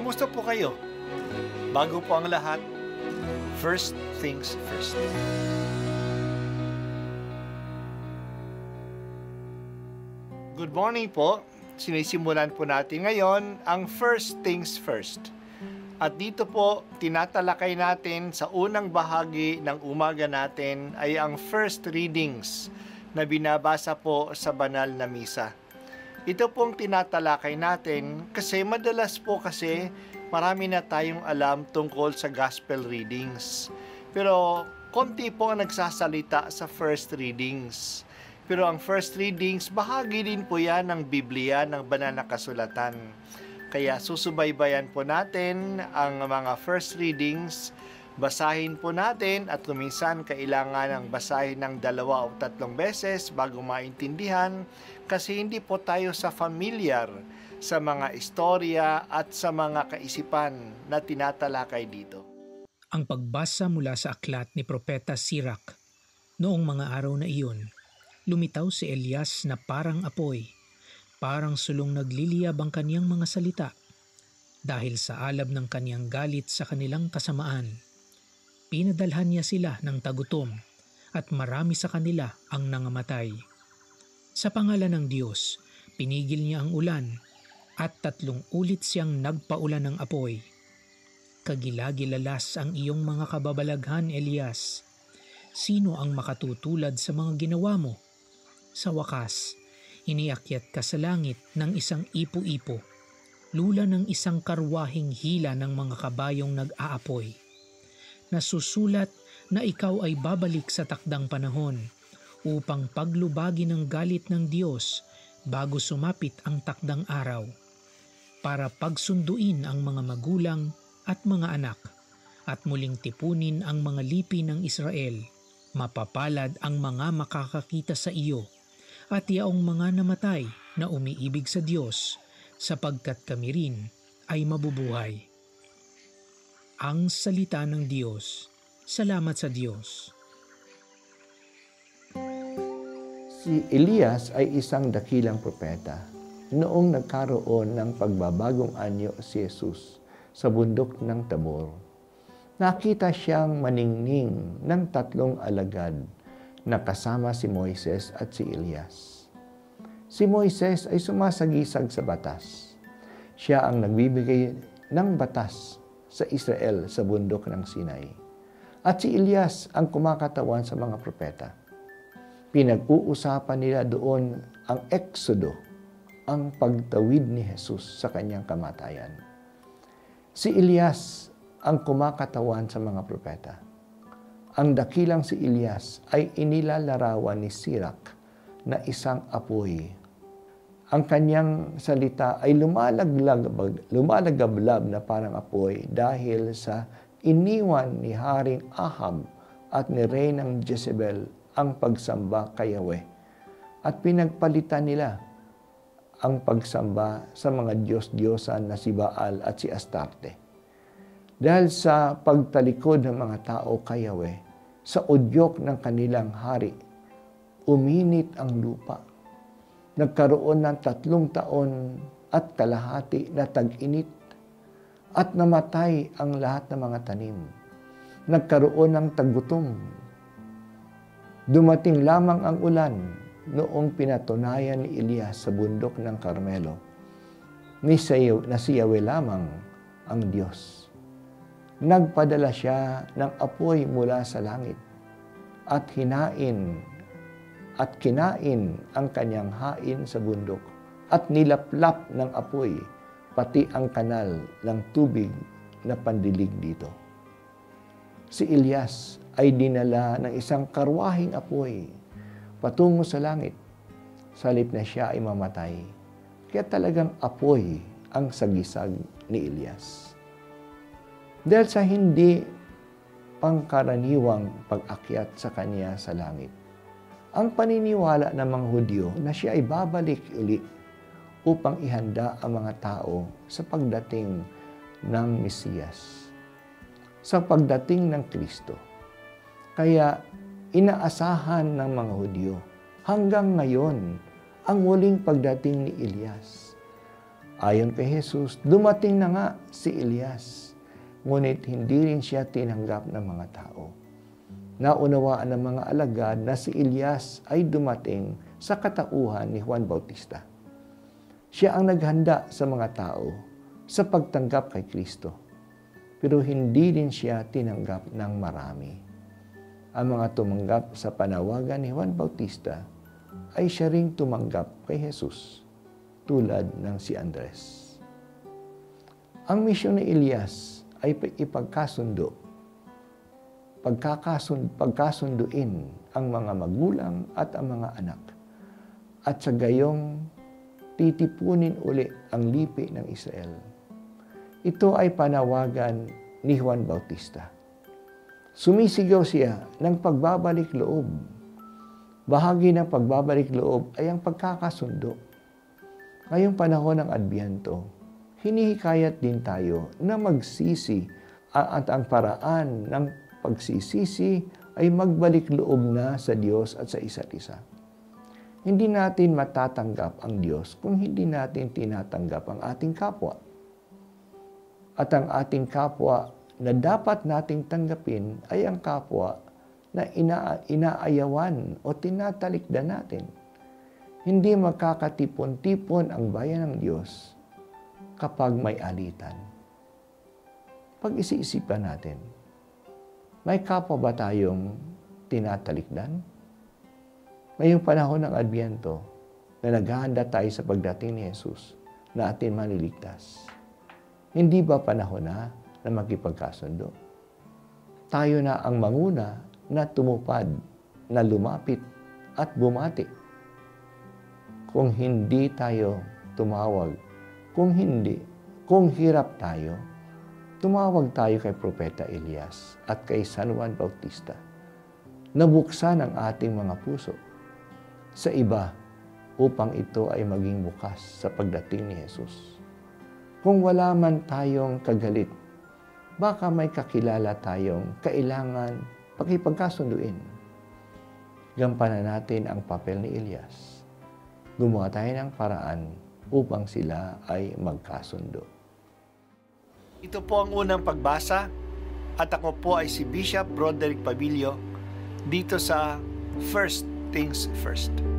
Kumusta po kayo? Bago po ang lahat, first things first. Good morning po. Sinisimulan po natin ngayon ang first things first. At dito po, tinatalakay natin sa unang bahagi ng umaga natin ay ang first readings na binabasa po sa banal na misa. Ito pong tinatalakay natin kasi madalas po kasi marami na tayong alam tungkol sa gospel readings. Pero konti po ang nagsasalita sa first readings. Pero ang first readings, bahagi din po yan ng Biblia, ng banal na kasulatan. Kaya susubaybayan po natin ang mga first readings, basahin po natin at kuminsan kailangan ng basahin ng 2 o 3 beses bago maintindihan kasi hindi po tayo familiar sa mga istorya at sa mga kaisipan na tinatalakay dito. Ang pagbasa mula sa aklat ni Propeta Sirach. Noong mga araw na iyon, lumitaw si Elias na parang apoy, parang sulong nagliliyab ang kaniyang mga salita. Dahil sa alab ng kaniyang galit sa kanilang kasamaan, pinadalhan niya sila ng tagutom at marami sa kanila ang nangamatay. Sa pangalan ng Diyos, pinigil niya ang ulan at 3 ulit siyang nagpaulan ng apoy. Kagilagilalas ang iyong mga kababalaghan, Elias. Sino ang makatutulad sa mga ginawa mo? Sa wakas, iniakyat ka sa langit ng isang ipo-ipo, lula ng isang karwahing hila ng mga kabayong nag-aapoy. Nasusulat na ikaw ay babalik sa takdang panahon upang paglubagi ng galit ng Diyos bago sumapit ang takdang araw, para pagsunduin ang mga magulang at mga anak at muling tipunin ang mga lipi ng Israel. Mapapalad ang mga makakakita sa iyo at yaong mga namatay na umiibig sa Diyos, sapagkat kami rin ay mabubuhay. Ang salita ng Diyos. Salamat sa Diyos. Si Elias ay isang dakilang propeta noong nagkaroon ng pagbabagong anyo si Jesus sa bundok ng Tabor. Nakita siyang maningning ng 3 alagad na kasama si Moises at si Elias. Si Moises ay sumasagisag sa batas. Siya ang nagbibigay ng batas sa Israel sa bundok ng Sinai. At si Elias ang kumakatawan sa mga propeta. Pinag-uusapan nila doon ang Exodo, ang pagtawid ni Jesus sa kanyang kamatayan. Si Elias ang kumakatawan sa mga propeta. Ang dakilang si Elias ay inilalarawan ni Sirach na isang apoy. Ang kanyang salita ay lumalagablab na parang apoy dahil sa iniwan ni Haring Ahab at ni Reynang Jezebel ang pagsamba kay Yahweh. At pinagpalitan nila ang pagsamba sa mga Diyos-Diyosan na si Baal at si Astarte. Dahil sa pagtalikod ng mga tao kay Yahweh, sa udyok ng kanilang hari, uminit ang lupa. Nagkaroon ng 3 taon at kalahati na tag-init at namatay ang lahat ng mga tanim. Nagkaroon ng tagutom. Dumating lamang ang ulan noong pinatunayan ni Elias sa bundok ng Carmelo na si Yahweh lamang ang Diyos. Nagpadala siya ng apoy mula sa langit at kinain ang kanyang hain sa bundok at nilaplap ng apoy pati ang kanal ng tubig na pandilig dito. Si Elias ay dinala ng isang karwahing apoy patungo sa langit, salip na siya ay mamatay. Kaya talagang apoy ang sagisag ni Elias. Dahil sa hindi pangkaraniwang pag-akyat sa kanya sa langit, ang paniniwala ng mga Hudyo na siya ay babalik uli upang ihanda ang mga tao sa pagdating ng Mesiyas, sa pagdating ng Kristo. Kaya inaasahan ng mga Hudyo hanggang ngayon ang muling pagdating ni Elias. Ayon kay Jesus, dumating na nga si Elias, ngunit hindi rin siya tinanggap ng mga tao. Naunawaan ng mga alagad na si Elias ay dumating sa katauhan ni Juan Bautista. Siya ang naghanda sa mga tao sa pagtanggap kay Kristo, pero hindi din siya tinanggap ng marami. Ang mga tumanggap sa panawagan ni Juan Bautista ay siya ring tumanggap kay Jesus, tulad ng si Andres. Ang misyon ni Elias ay pagkasunduin ang mga magulang at ang mga anak, at sa gayong titipunin uli ang lipi ng Israel. Ito ay panawagan ni Juan Bautista. Sumisigaw siya ng pagbabalik loob. Bahagi ng pagbabalik loob ay ang pagkakasundo. Ngayong panahon ng Adbyento, hinihikayat din tayo na magsisi, at ang paraan ng pagsisisi ay magbalik loob na sa Diyos at sa isa't isa. Hindi natin matatanggap ang Diyos kung hindi natin tinatanggap ang ating kapwa. At ang ating kapwa na dapat nating tanggapin ay ang kapwa na inaayawan o tinatalikdan natin. Hindi magkakatipon-tipon ang bayan ng Diyos kapag may alitan. Pag-isiisipan natin, may kapwa ba tayong tinatalikdan? Ngayong panahon ng Adbyento, na naghahanda tayo sa pagdating ni Jesus na atin maliligtas, hindi ba panahon na makipagkasundo? Tayo na ang manguna na tumupad, na lumapit at bumati. Kung hindi tayo tumawag, kung hirap tayo, tumawag tayo kay Propeta Elias at kay San Juan Bautista. Nabuksan ang ating mga puso sa iba upang ito ay maging bukas sa pagdating ni Jesus. Kung wala man tayong kagalit, baka may kakilala tayong kailangan pakipagkasunduin. Gampanan natin ang papel ni Elias. Gumawa tayo ng paraan upang sila ay magkasundo. Ito po ang unang pagbasa at ako po ay si Bishop Broderick Pabilio dito sa First Things First.